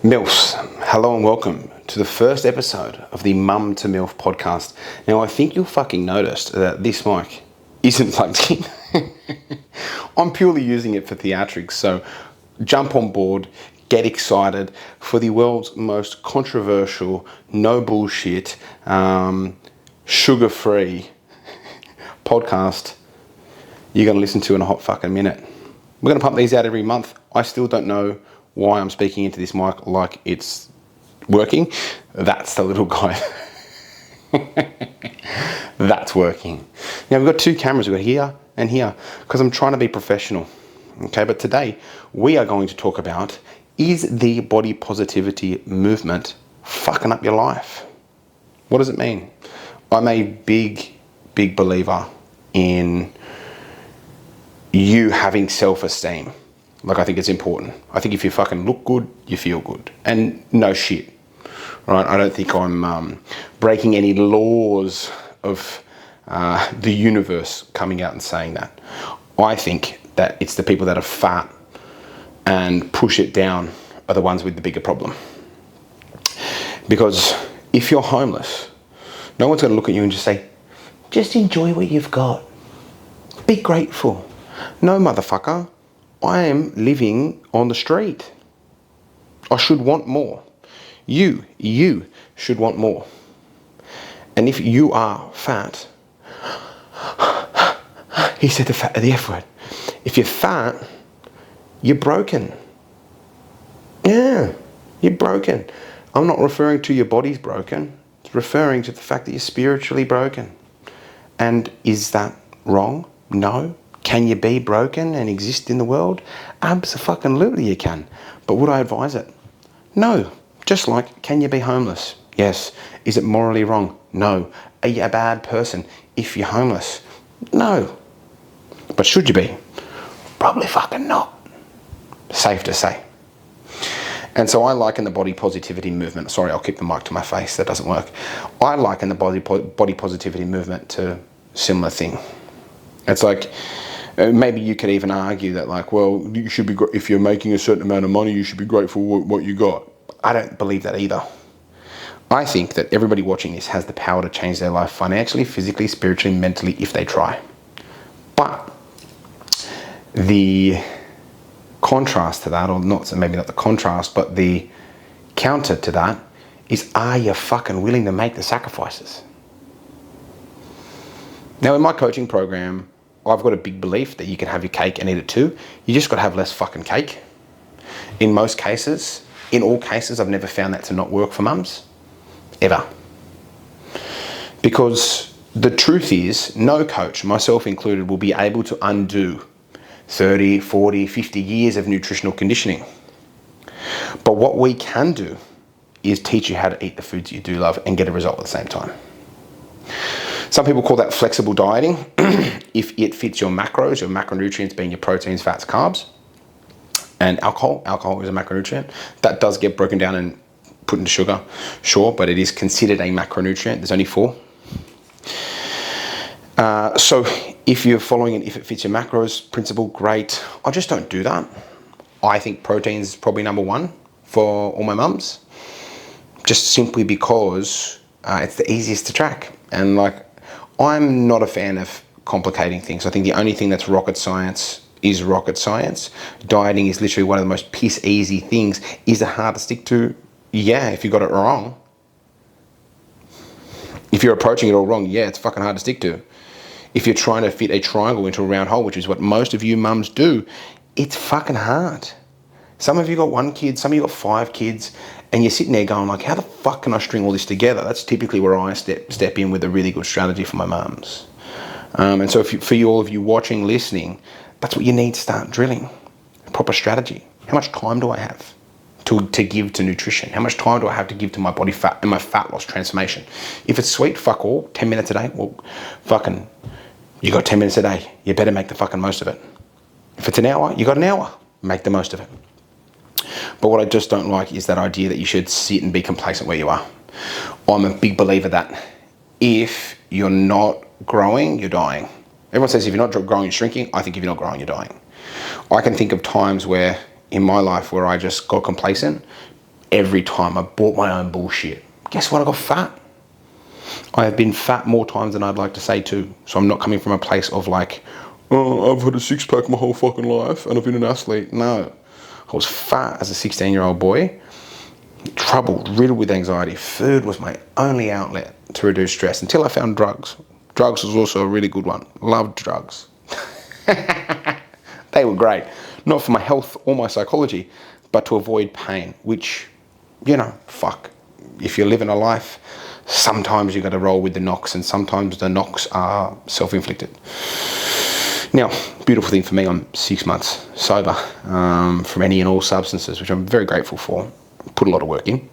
Milfs, hello and welcome to the first episode of the Mum to Milf podcast. Now, I think you'll fucking notice that this mic isn't plugged in. I'm purely using it for theatrics, so jump on board, get excited for the world's most controversial, no bullshit, sugar-free podcast you're going to listen to in a hot fucking minute. We're going to pump these out every month. I still don't know why I'm speaking into this mic like it's working. That's the little guy. That's working. Now we've got two cameras, we've got here and here, because I'm trying to be professional. Okay, but today we are going to talk about, is the body positivity movement fucking up your life? What does it mean? I'm a big believer in you having self-esteem. Like, I think it's important. I think if you fucking look good, you feel good. And no shit, right? I don't think I'm breaking any laws of the universe coming out and saying that. I think that it's the people that are fat and push it down are the ones with the bigger problem. Because if you're homeless, no one's going to look at you and just say, just enjoy what you've got. Be grateful. No, motherfucker. I am living on the street. I should want more. You should want more. And if you are fat, he said the F word. If you're fat, you're broken. Yeah, you're broken. I'm not referring to your body's broken. It's referring to the fact that you're spiritually broken. And is that wrong? No. Can you be broken and exist in the world? Abso-fucking-lutely you can. But would I advise it? No. Just like, can you be homeless? Yes. Is it morally wrong? No. Are you a bad person if you're homeless? No. But should you be? Probably fucking not. Safe to say. And so I liken the body positivity movement. Sorry, I'll keep the mic to my face. That doesn't work. I liken the body positivity movement to a similar thing. It's like, maybe you could even argue that, like, well, you should be, if you're making a certain amount of money, you should be grateful for what you got. I don't believe that either. I think that everybody watching this has the power to change their life financially, physically, spiritually, mentally, if they try. But the contrast to that, or not, so maybe not the contrast, but the counter to that is, are you fucking willing to make the sacrifices? Now, in my coaching program, I've got a big belief that you can have your cake and eat it too. You just got to have less fucking cake. In most cases, in all cases, I've never found that to not work for mums. Ever. Because the truth is, no coach, myself included, will be able to undo 30, 40, 50 years of nutritional conditioning. But what we can do is teach you how to eat the foods you do love and get a result at the same time. Some people call that flexible dieting. If it fits your macros, your macronutrients being your proteins, fats, carbs, and alcohol. Alcohol is a macronutrient. That does get broken down and put into sugar, sure, but it is considered a macronutrient. There's only 4. So if you're following it, if it fits your macros principle, great. I just don't do that. I think protein is probably number 1 for all my mums, just simply because it's the easiest to track. And like, I'm not a fan of complicating things. I think the only thing that's rocket science is rocket science. Dieting is literally one of the most piss easy things. Is it hard to stick to? Yeah, if you got it wrong. If you're approaching it all wrong, yeah, it's fucking hard to stick to. If you're trying to fit a triangle into a round hole, which is what most of you mums do, it's fucking hard. Some of you got 1 kid, some of you got 5 kids, and you're sitting there going like, how the fuck can I string all this together? That's typically where I step in with a really good strategy for my mums. And so for all of you watching, listening, that's what you need to start drilling. A proper strategy. How much time do I have to give to nutrition? How much time do I have to give to my body fat and my fat loss transformation? If it's sweet, fuck all, 10 minutes a day, well, fucking, you got 10 minutes a day. You better make the fucking most of it. If it's an hour, you got an hour. Make the most of it. But what I just don't like is that idea that you should sit and be complacent where you are. I'm a big believer that if you're not growing, you're dying. Everyone says if you're not growing, you're shrinking. I think if you're not growing, you're dying. I can think of times where in my life where I just got complacent. every time I bought my own bullshit, guess what? I got fat. I have been fat more times than I'd like to say too. So I'm not coming from a place of like, oh, I've had a six-pack my whole fucking life and I've been an athlete. No. I was fat as a 16-year-old boy, troubled, riddled with anxiety. Food was my only outlet to reduce stress until I found drugs. Drugs was also a really good one. Loved drugs. They were great. Not for my health or my psychology, but to avoid pain, which, you know, fuck. If you're living a life, sometimes you got to roll with the knocks, and sometimes the knocks are self-inflicted. Now, beautiful thing for me, I'm 6 months sober from any and all substances, which I'm very grateful for. Put a lot of work in.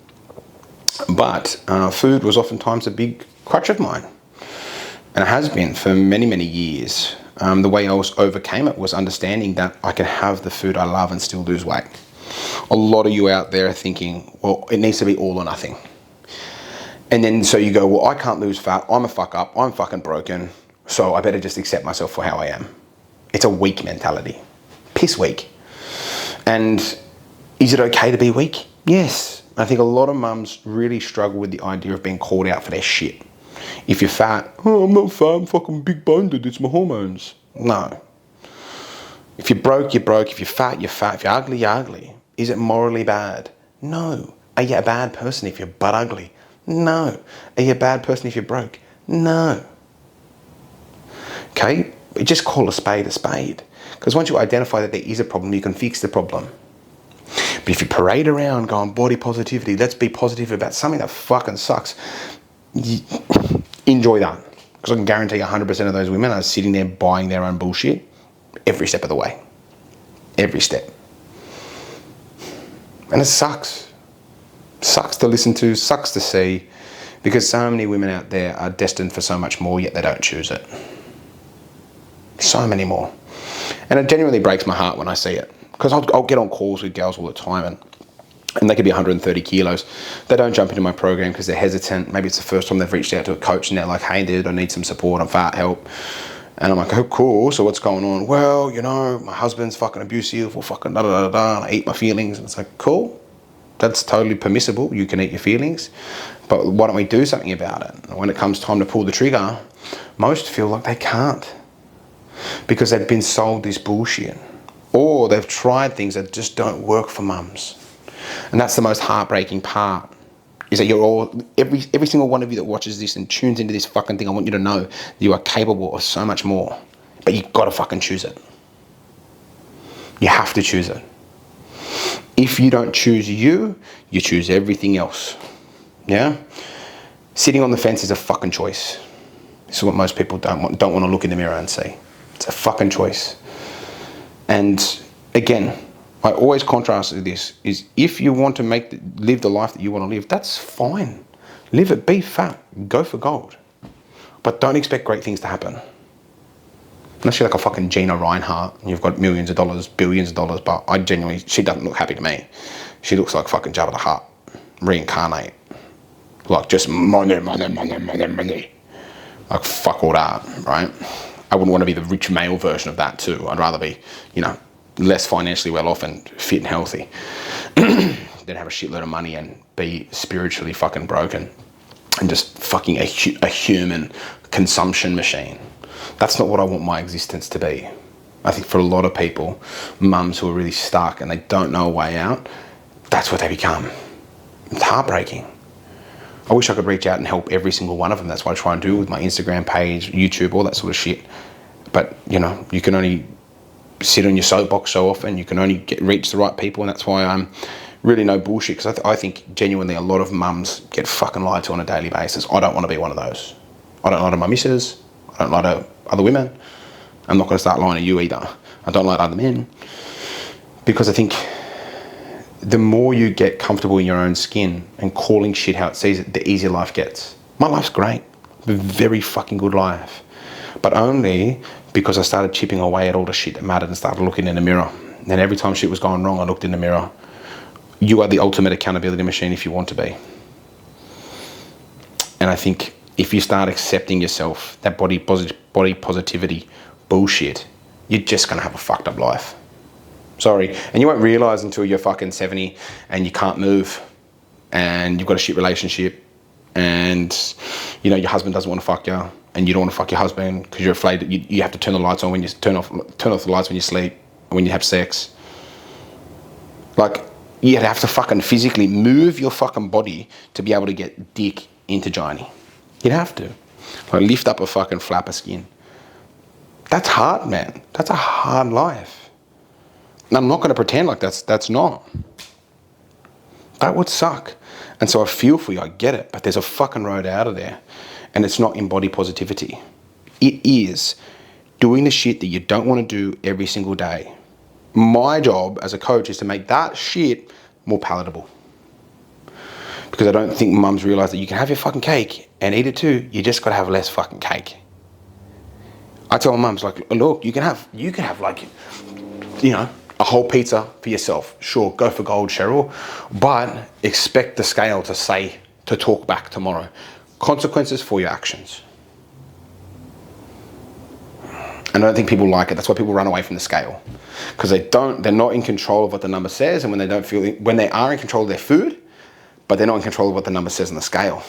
But food was oftentimes a big crutch of mine. And it has been for many, many years. The way I overcame it was understanding that I can have the food I love and still lose weight. A lot of you out there are thinking, well, it needs to be all or nothing. And then so you go, well, I can't lose fat. I'm a fuck up. I'm fucking broken. So I better just accept myself for how I am. It's a weak mentality. Piss weak. And is it okay to be weak? Yes. I think a lot of mums really struggle with the idea of being called out for their shit. If you're fat, oh, I'm not fat, I'm fucking big boned, it's my hormones. No. If you're broke, you're broke. If you're fat, you're fat. If you're ugly, you're ugly. Is it morally bad? No. Are you a bad person if you're butt ugly? No. Are you a bad person if you're broke? No. Okay? Just call a spade a spade. Because once you identify that there is a problem, you can fix the problem. But if you parade around going body positivity, let's be positive about something that fucking sucks, enjoy that. Because I can guarantee 100% of those women are sitting there buying their own bullshit every step of the way. Every step. And it sucks. Sucks to listen to, sucks to see, because so many women out there are destined for so much more, yet they don't choose it. So many more. And it genuinely breaks my heart when I see it. Because I'll get on calls with girls all the time and they could be 130 kilos. They don't jump into my program because they're hesitant. Maybe it's the first time they've reached out to a coach and they're like, hey dude, I need some support, I'm fat, help. And I'm like, oh cool, so what's going on? Well, you know, my husband's fucking abusive or fucking da da da da, and I eat my feelings. And it's like, cool, that's totally permissible. You can eat your feelings, but why don't we do something about it? And when it comes time to pull the trigger, most feel like they can't because they've been sold this bullshit, or they've tried things that just don't work for mums. And that's the most heartbreaking part, is that you're all, every single one of you that watches this and tunes into this fucking thing, I want you to know that you are capable of so much more, but you've got to fucking choose it. You have to choose it. If you don't choose you, you choose everything else. Yeah? Sitting on the fence is a fucking choice. This is what most people don't want to look in the mirror and see. It's a fucking choice. And again, I always contrast with this, is if you want to live the life that you want to live, that's fine. Live it, be fat, go for gold. But don't expect great things to happen. Unless you're like a fucking Gina Reinhardt and you've got millions of dollars, billions of dollars, but she doesn't look happy to me. She looks like fucking Jabba the Hutt, reincarnate. Like just money, money, money, money, money. Like fuck all that, right? I wouldn't want to be the rich male version of that too. I'd rather be, you know, less financially well off and fit and healthy than have a shitload of money and be spiritually fucking broken and just fucking a human consumption machine. That's not what I want my existence to be. I think for a lot of people, mums who are really stuck and they don't know a way out, that's what they become. It's heartbreaking. I wish I could reach out and help every single one of them. That's what I try and do with my Instagram page, YouTube, all that sort of shit. But, you know, you can only sit on your soapbox so often. You can only reach the right people, and that's why I'm really no bullshit, because I think genuinely a lot of mums get fucking lied to on a daily basis. I don't want to be one of those. I don't lie to my missus. I don't lie to other women. I'm not going to start lying to you either. I don't lie to other men, because I think the more you get comfortable in your own skin and calling shit how it sees it, the easier life gets. My life's great. A very fucking good life. But only because I started chipping away at all the shit that mattered and started looking in the mirror. And every time shit was going wrong, I looked in the mirror. You are the ultimate accountability machine if you want to be. And I think if you start accepting yourself, that body positivity bullshit, you're just going to have a fucked up life. Sorry. And you won't realise until you're fucking 70 and you can't move. and you've got a shit relationship, and you know your husband doesn't want to fuck you, and you don't want to fuck your husband because you're afraid that you have to turn the lights on when you turn off the lights when you sleep, when you have sex. Like, you'd have to fucking physically move your fucking body to be able to get dick into Johnny. You'd have to. Like, lift up a fucking flap of skin. That's hard, man. That's a hard life. And I'm not going to pretend like that's not. That would suck. And so I feel for you, I get it, but there's a fucking road out of there. And it's not in body positivity. It is doing the shit that you don't want to do every single day. My job as a coach is to make that shit more palatable. Because I don't think mums realise that you can have your fucking cake and eat it too. You just got to have less fucking cake. I tell mums, like, look, you can have like, you know, a whole pizza for yourself. Sure, go for gold, Cheryl, but expect the scale to talk back tomorrow. Consequences for your actions. And I don't think people like it. That's why people run away from the scale, because they're not in control of what the number says, and when they are in control of their food, but they're not in control of what the number says on the scale.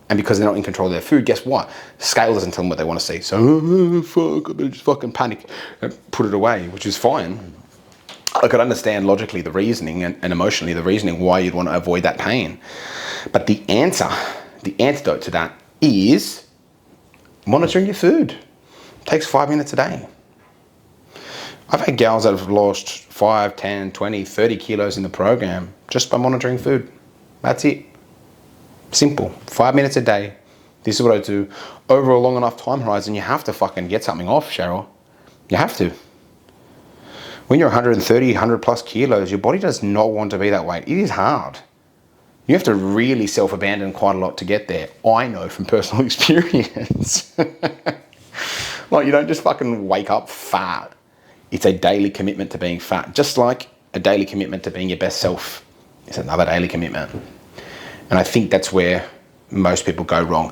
And because they're not in control of their food, guess what? The scale doesn't tell them what they want to see. So, fuck, I better just fucking panic and put it away, which is fine. I could understand logically the reasoning and emotionally the reasoning why you'd want to avoid that pain. But the antidote to that is monitoring your food. It takes 5 minutes a day. I've had gals that have lost 5, 10, 20, 30 kilos in the program just by monitoring food. That's it. Simple. 5 minutes a day. This is what I do. Over a long enough time horizon, you have to fucking get something off, Cheryl. You have to. When you're 130, 100 plus kilos, your body does not want to be that weight. It is hard. You have to really self-abandon quite a lot to get there. I know from personal experience. Like, you don't just fucking wake up fat. It's a daily commitment to being fat. Just like a daily commitment to being your best self is another daily commitment. And I think that's where most people go wrong.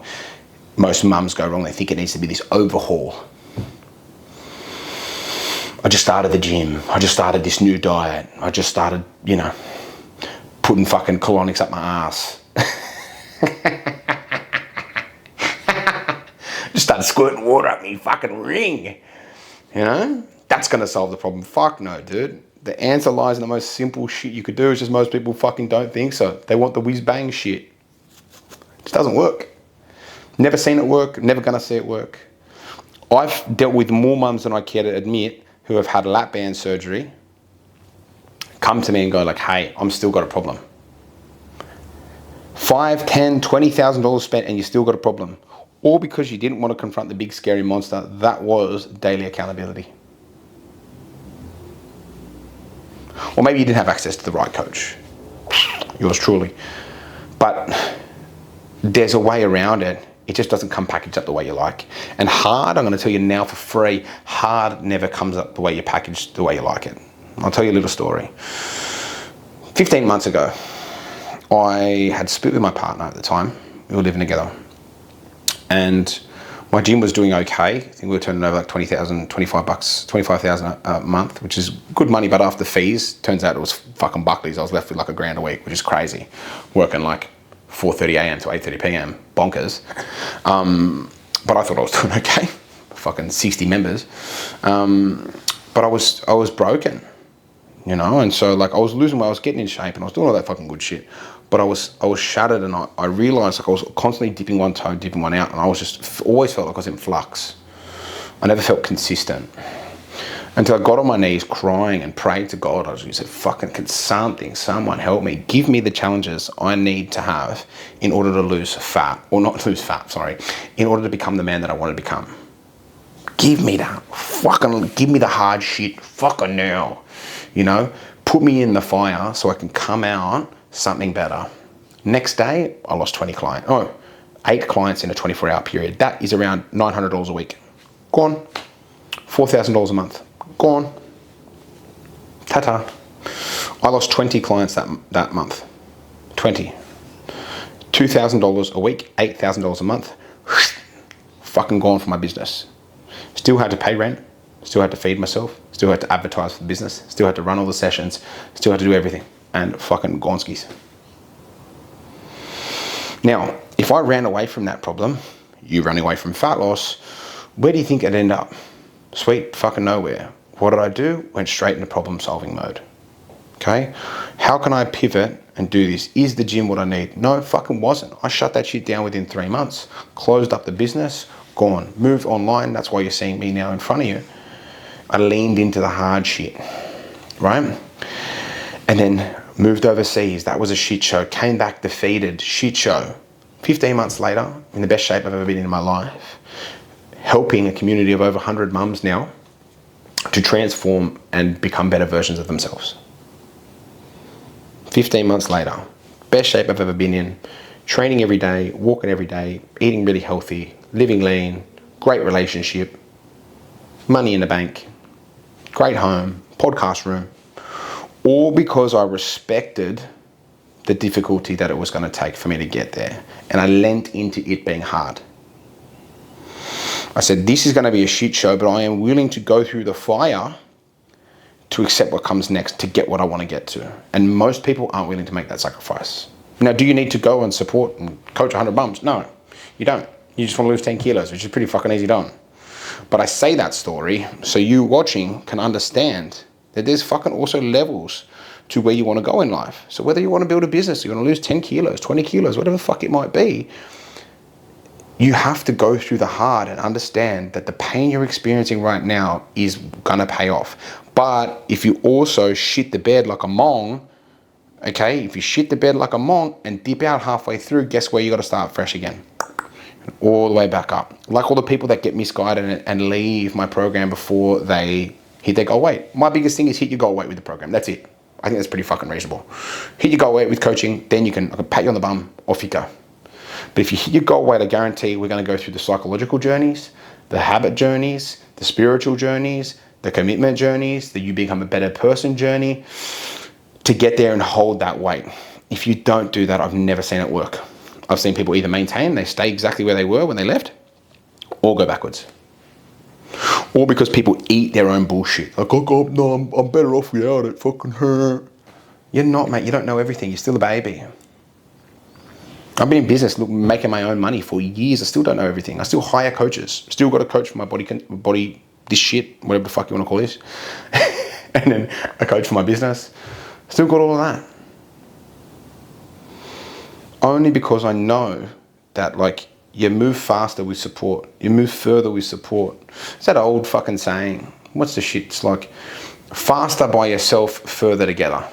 Most mums go wrong. They think it needs to be this overhaul. I just started the gym. I just started this new diet. I just started, you know, putting fucking colonics up my ass. Just started squirting water up me fucking ring. You know? That's going to solve the problem. Fuck no, dude. The answer lies in the most simple shit you could do. It's just most people fucking don't think so. They want the whiz-bang shit. It just doesn't work. Never seen it work. Never going to see it work. I've dealt with more mums than I care to admit who have had lap band surgery come to me and go like, hey, I'm still got a problem. $5,000, $10,000, $20,000 spent and you still got a problem. All because you didn't want to confront the big scary monster that was daily accountability. Or maybe you didn't have access to the right coach. Yours truly. But there's a way around it. It just doesn't come packaged up the way you like. And hard, I'm going to tell you now for free, hard never comes up the way you package the way you like it. I'll tell you a little story. 15 months ago, I had split with my partner at the time. We were living together. And my gym was doing okay. I think we were turning over like $25,000 a month, which is good money, but after fees, turns out it was fucking Buckley's. I was left with like $1,000 a week, which is crazy. Working like 4:30 a.m. to 8:30 p.m. Bonkers. But I thought I was doing okay. Fucking 60 members. But I was broken, you know, and so like I was losing weight, I was getting in shape and I was doing all that fucking good shit. But I was shattered, and I realised like I was constantly dipping one toe, dipping one out, and I was just always felt like I was in flux. I never felt consistent until I got on my knees crying and prayed to God. I just said, fucking, can someone help me? Give me the challenges I need to have in order to lose fat, or not lose fat, sorry, in order to become the man that I want to become. Give me that. Fucking give me the hard shit. Fucking now. You know, put me in the fire so I can come out something better. Next day, I lost 8 clients in a 24-hour period. That is around $900 a week. Gone. $4,000 a month. Gone. Ta-ta. I lost 20 clients that month. 20. $2,000 a week, $8,000 a month. Fucking gone for my business. Still had to pay rent. Still had to feed myself. Still had to advertise for the business. Still had to run all the sessions. Still had to do everything. And fucking gonskis. Now, if I ran away from that problem, you running away from fat loss, where do you think I'd end up? Sweet fucking nowhere. What did I do? Went straight into problem solving mode. Okay? How can I pivot and do this? Is the gym what I need? No, it fucking wasn't. I shut that shit down within 3 months, closed up the business, gone, moved online. That's why you're seeing me now in front of you. I leaned into the hard shit, right? And then moved overseas. That was a shit show. Came back defeated. Shit show. 15 months later, in the best shape I've ever been in my life, helping a community of over 100 mums now to transform and become better versions of themselves. 15 months later, best shape I've ever been in, training every day, walking every day, eating really healthy, living lean, great relationship, money in the bank, great home, podcast room, all because I respected the difficulty that it was going to take for me to get there. And I lent into it being hard. I said, this is going to be a shit show, but I am willing to go through the fire to accept what comes next to get what I want to get to. And most people aren't willing to make that sacrifice. Now, do you need to go and support and coach 100 mums? No, you don't. You just want to lose 10 kilos, which is pretty fucking easy done. But I say that story so you watching can understand that there's fucking also levels to where you want to go in life. So whether you want to build a business, you want to lose 10 kilos, 20 kilos, whatever the fuck it might be, you have to go through the hard and understand that the pain you're experiencing right now is gonna pay off. But if you also shit the bed like a mong, okay, if you shit the bed like a mong and dip out halfway through, guess where you gotta start fresh again? All the way back up. Like all the people that get misguided and leave my program before they hit their goal weight. My biggest thing is hit your goal weight with the program. That's it. I think that's pretty fucking reasonable. Hit your goal weight with coaching, then I can pat you on the bum, off you go. But if you hit your goal weight, I guarantee we're going to go through the psychological journeys, the habit journeys, the spiritual journeys, the commitment journeys, the you become a better person journey to get there and hold that weight. If you don't do that, I've never seen it work. I've seen people either maintain, they stay exactly where they were when they left, or go backwards. Or because people eat their own bullshit. Like, oh, no, I'm better off without it. Fucking hurt. You're not, mate. You don't know everything. You're still a baby. I've been in business making my own money for years. I still don't know everything. I still hire coaches. Still got a coach for my body, this shit, whatever the fuck you want to call this. And then a coach for my business. Still got all of that. Only because I know that, like, you move faster with support. You move further with support. It's that old fucking saying. What's the shit? It's like, faster by yourself, further together.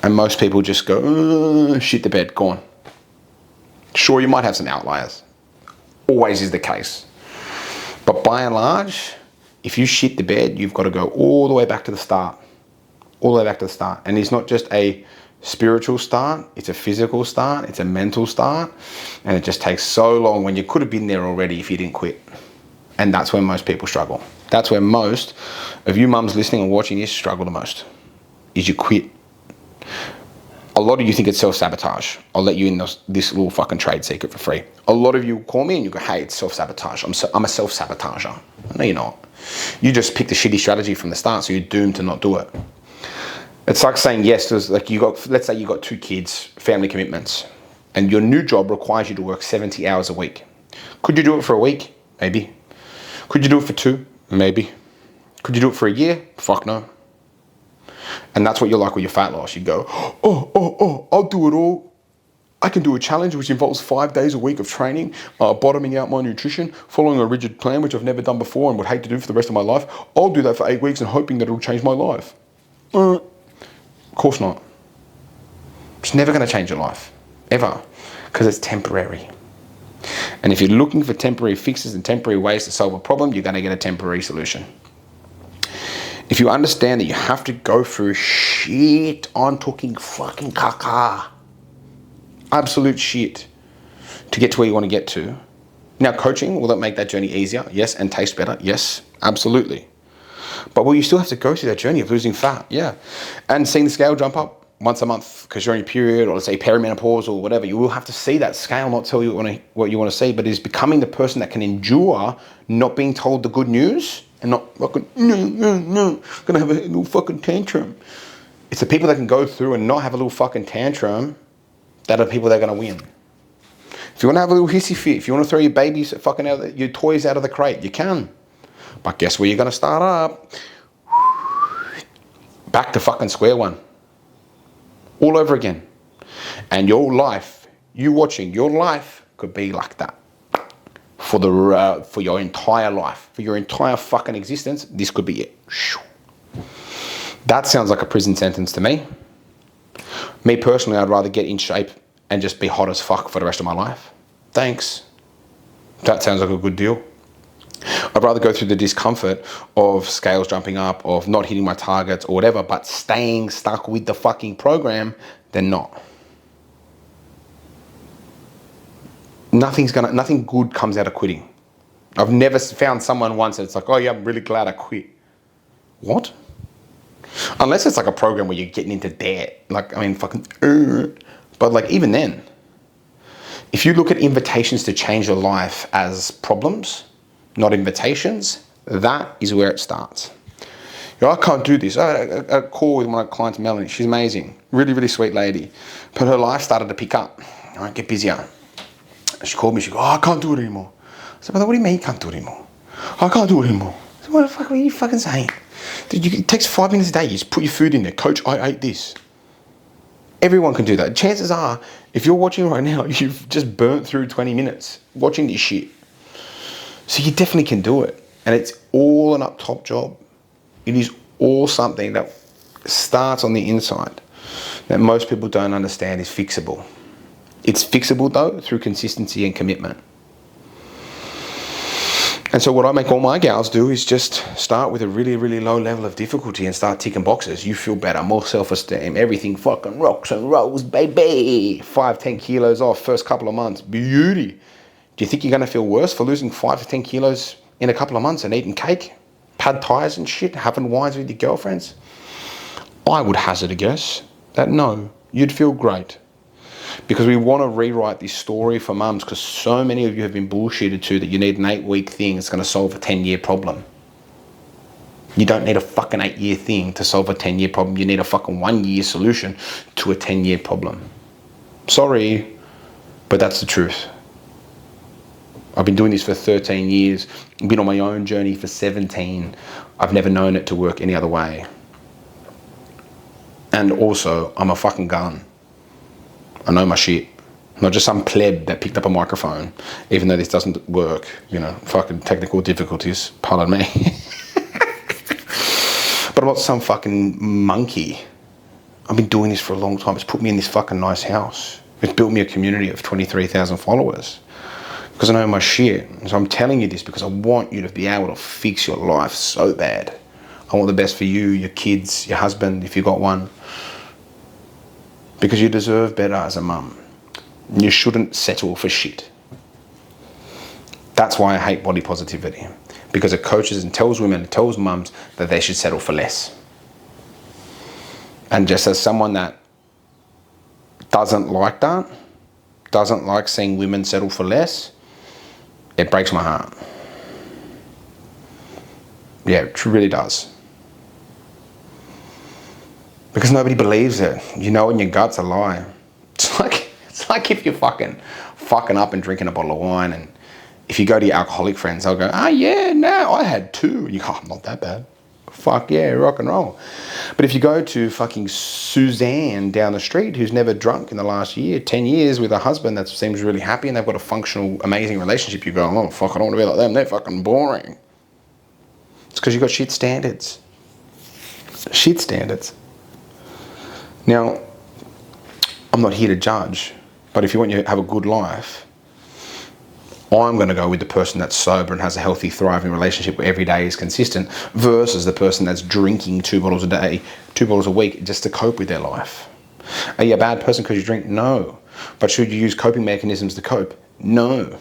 And most people just go, shit the bed, gone. Sure, you might have some outliers. Always is the case. But by and large, if you shit the bed, you've got to go all the way back to the start. All the way back to the start. And it's not just a spiritual start, it's a physical start, it's a mental start. And it just takes so long when you could have been there already if you didn't quit. And that's where most people struggle. That's where most of you mums listening and watching this struggle the most, is you quit. A lot of you think it's self-sabotage. I'll let you in this little fucking trade secret for free. A lot of you call me and you go, hey, it's self-sabotage. I'm a self-sabotager. No, you're not. You just picked a shitty strategy from the start, so you're doomed to not do it. It's like saying yes to, like, let's say you got 2 kids, family commitments, and your new job requires you to work 70 hours a week. Could you do it for a week? Maybe. Could you do it for 2? Maybe. Could you do it for a year? Fuck no. And that's what you're like with your fat loss. You go, I'll do it all. I can do a challenge which involves 5 days a week of training, bottoming out my nutrition, following a rigid plan, which I've never done before and would hate to do for the rest of my life. I'll do that for 8 weeks and hoping that it'll change my life. Of course not. It's never going to change your life, ever, because it's temporary. And if you're looking for temporary fixes and temporary ways to solve a problem, you're going to get a temporary solution. If you understand that you have to go through shit, I'm talking fucking caca, absolute shit, to get to where you want to get to. Now, coaching, will that make that journey easier? Yes. And taste better? Yes, absolutely. But will you still have to go through that journey of losing fat? Yeah. And seeing the scale jump up once a month because you're on your period, or let's say perimenopause or whatever, you will have to see that scale, not tell you what you want to see, but is becoming the person that can endure not being told the good news and not fucking, no, gonna have a little fucking tantrum. It's the people that can go through and not have a little fucking tantrum that are people that are going to win. If you want to have a little hissy fit, if you want to throw your babies fucking your toys out of the crate, you can. But guess where you're going to start up? Back to fucking square one. All over again. And your life, you watching, your life could be like that. For your entire life, for your entire fucking existence, this could be it. That sounds like a prison sentence to me. Me personally, I'd rather get in shape and just be hot as fuck for the rest of my life. Thanks. That sounds like a good deal. I'd rather go through the discomfort of scales jumping up, of not hitting my targets or whatever, but staying stuck with the fucking program than not. Nothing good comes out of quitting. I've never found someone once that's like, oh yeah, I'm really glad I quit. What? Unless it's like a program where you're getting into debt. Like, I mean, fucking, but like even then, if you look at invitations to change your life as problems, not invitations, that is where it starts. You know, I can't do this. I had a call with one of my clients, Melanie. She's amazing. Really, really sweet lady. But her life started to pick up. All right, get busier. She called me. She goes, oh, I can't do it anymore. I said, what do you mean you can't do it anymore? I can't do it anymore. I said, what the fuck are you fucking saying? Dude, it takes 5 minutes a day. You just put your food in there. Coach, I ate this. Everyone can do that. Chances are, if you're watching right now, you've just burnt through 20 minutes watching this shit. So you definitely can do it. And it's all an up top job. It is all something that starts on the inside that most people don't understand is fixable. It's fixable though through consistency and commitment. And so what I make all my gals do is just start with a really, really low level of difficulty and start ticking boxes. You feel better, more self-esteem, everything fucking rocks and rolls, baby. 5-10 kilos off first couple of months. Beauty. Do you think you're going to feel worse for losing 5 to 10 kilos in a couple of months and eating cake, pad thais and shit, having wines with your girlfriends? I would hazard a guess that no, you'd feel great. Because we want to rewrite this story for mums, because so many of you have been bullshitted to that you need an 8-week thing that's going to solve a 10-year problem. You don't need a fucking 8-year thing to solve a 10-year problem. You need a fucking 1-year solution to a 10-year problem. Sorry, but that's the truth. I've been doing this for 13 years. I've been on my own journey for 17. I've never known it to work any other way. And also, I'm a fucking gun. I know my shit. I'm not just some pleb that picked up a microphone, even though this doesn't work. You know, fucking technical difficulties, pardon me. But I'm not some fucking monkey. I've been doing this for a long time. It's put me in this fucking nice house. It's built me a community of 23,000 followers. Because I know my shit. So I'm telling you this because I want you to be able to fix your life so bad. I want the best for you, your kids, your husband, if you got one. Because you deserve better as a mum. You shouldn't settle for shit. That's why I hate body positivity. Because it coaches and tells women, it tells mums that they should settle for less. And just as someone that doesn't like that, doesn't like seeing women settle for less, it breaks my heart. Yeah, it really does. Because nobody believes it. You know in your gut's a lie. It's like if you're fucking up and drinking a bottle of wine, and if you go to your alcoholic friends, they'll go, oh yeah, no, I had 2. And you go, oh, not that bad. Fuck yeah, rock and roll. But if you go to fucking Suzanne down the street, who's never drunk in the last year, 10 years with a husband that seems really happy and they've got a functional, amazing relationship, you go, oh fuck, I don't want to be like them. They're fucking boring. It's because you've got shit standards. Shit standards. Now, I'm not here to judge, but if you want to have a good life, I'm going to go with the person that's sober and has a healthy, thriving relationship where every day is consistent versus the person that's drinking 2 bottles a day, 2 bottles a week just to cope with their life. Are you a bad person because you drink? No. But should you use coping mechanisms to cope? No.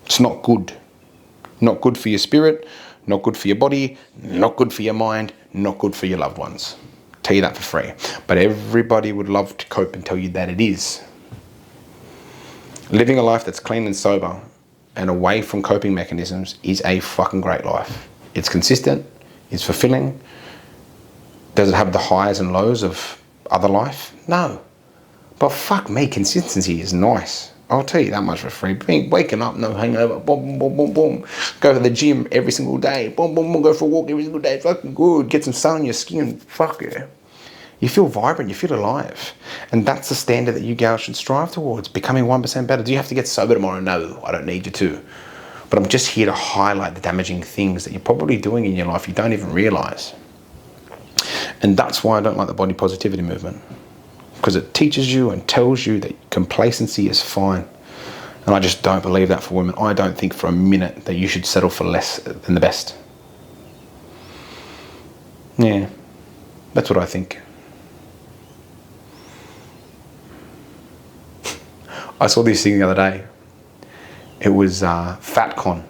It's not good. Not good for your spirit, not good for your body, not good for your mind, not good for your loved ones. Tell you that for free. But everybody would love to cope and tell you that it is. Living a life that's clean and sober and away from coping mechanisms is a fucking great life. It's consistent, it's fulfilling. Does it have the highs and lows of other life? No. But fuck me, consistency is nice. I'll tell you that much for free. Waking up, no hangover, boom, boom, boom, boom. Go to the gym every single day, boom, boom, boom. Go for a walk every single day, fucking good. Get some sun on your skin, fuck yeah. You feel vibrant, you feel alive. And that's the standard that you girls should strive towards, becoming 1% better. Do you have to get sober tomorrow? No, I don't need you to. But I'm just here to highlight the damaging things that you're probably doing in your life you don't even realize. And that's why I don't like the body positivity movement. Because it teaches you and tells you that complacency is fine. And I just don't believe that for women. I don't think for a minute that you should settle for less than the best. Yeah, that's what I think. I saw this thing the other day. It was FatCon.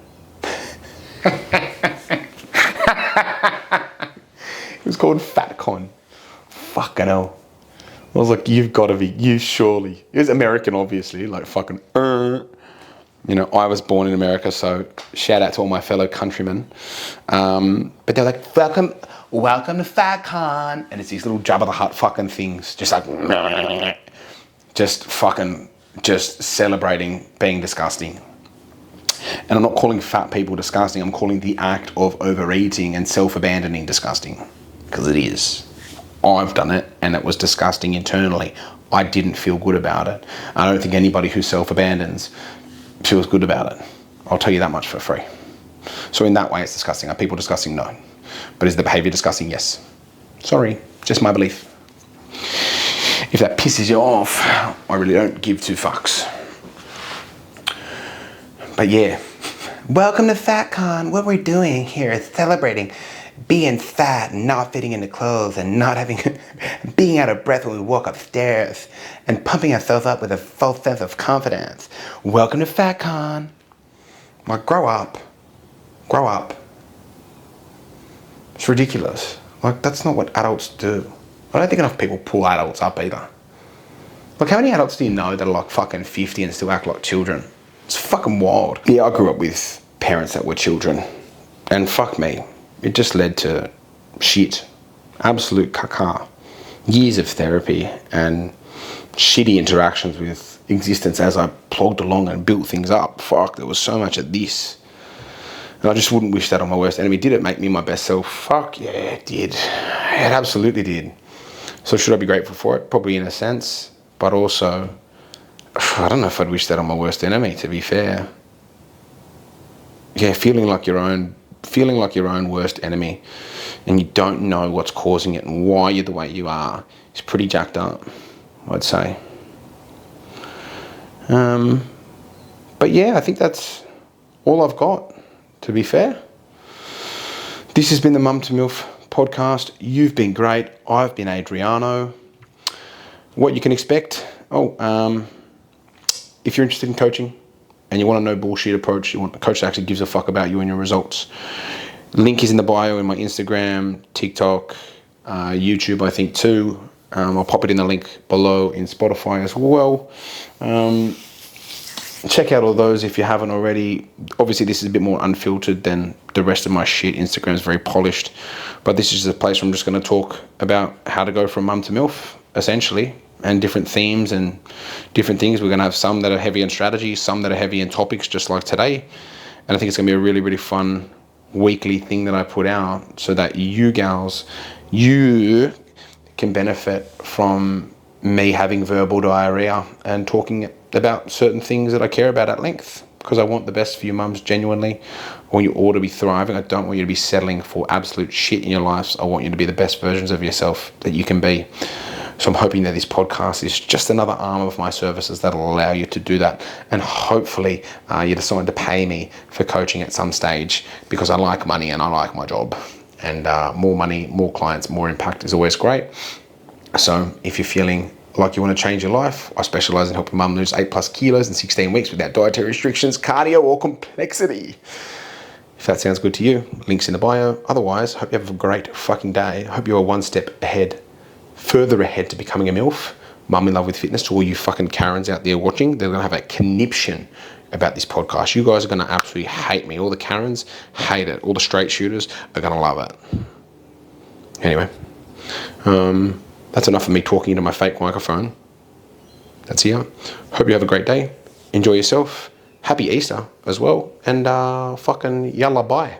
It was called FatCon. Fucking hell. I was like, you've got to be, you surely. It was American, obviously, like fucking, You know, I was born in America, so shout out to all my fellow countrymen. But they're like, welcome to FatCon. And it's these little Jabba the Hutt fucking things, just like, just celebrating being disgusting. And I'm not calling fat people disgusting, I'm calling the act of overeating and self-abandoning disgusting. Because it is. I've done it and it was disgusting internally. I didn't feel good about it. I don't think anybody who self-abandons feels good about it. I'll tell you that much for free. So in that way it's disgusting. Are people disgusting? No. But is the behavior disgusting? Yes. Sorry, just my belief. If that pisses you off, I really don't give two fucks. But yeah, welcome to FatCon. What we're doing here is celebrating being fat and not fitting into clothes and not having, being out of breath when we walk upstairs and pumping ourselves up with a false sense of confidence. Welcome to FatCon. Like, grow up. Grow up. It's ridiculous. Like, that's not what adults do. I don't think enough people pull adults up either. Like, how many adults do you know that are like fucking 50 and still act like children? It's fucking wild. Yeah, I grew up with parents that were children. And fuck me. It just led to shit. Absolute caca. Years of therapy and shitty interactions with existence as I plogged along and built things up. Fuck, there was so much of this. And I just wouldn't wish that on my worst enemy. Did it make me my best self? Fuck yeah, it did. It absolutely did. So should I be grateful for it? Probably in a sense. But also, I don't know if I'd wish that on my worst enemy, to be fair. Yeah, feeling like your own worst enemy and you don't know what's causing it and why you're the way you are is pretty jacked up, I'd say. But yeah, I think that's all I've got, to be fair. This has been the Mum to MILF podcast. You've been great. I've been Adriano. What you can expect, if you're interested in coaching and you want a no bullshit approach, you want a coach that actually gives a fuck about you and your results, link is in the bio in my Instagram, TikTok, YouTube, I think too. I'll pop it in the link below in Spotify as well. Check out all those if you haven't already. Obviously, this is a bit more unfiltered than the rest of my shit. Instagram is very polished, but this is just a place where I'm just going to talk about how to go from mum to MILF, essentially, and different themes and different things. We're going to have some that are heavy in strategy, some that are heavy in topics, just like today. And I think it's going to be a really, really fun weekly thing that I put out so that you gals, you can benefit from me having verbal diarrhea and talking about certain things that I care about at length, because I want the best for you mums, genuinely. I want you all to be thriving. I don't want you to be settling for absolute shit in your lives. I want you to be the best versions of yourself that you can be. So I'm hoping that this podcast is just another arm of my services that'll allow you to do that. And hopefully you decide to pay me for coaching at some stage, because I like money and I like my job. And more money, more clients, more impact is always great. So if you're feeling like you want to change your life, I specialize in helping mum lose 8+ kilos in 16 weeks without dietary restrictions, cardio or complexity. If that sounds good to you, links in the bio. Otherwise, hope you have a great fucking day. Hope you're one step ahead, further ahead to becoming a MILF, mum in love with fitness. To all you fucking Karens out there watching, they're going to have a conniption about this podcast. You guys are going to absolutely hate me. All the Karens hate it. All the straight shooters are going to love it. Anyway, that's enough of me talking into my fake microphone. That's here. Hope you have a great day. Enjoy yourself. Happy Easter as well. And fucking yalla bye.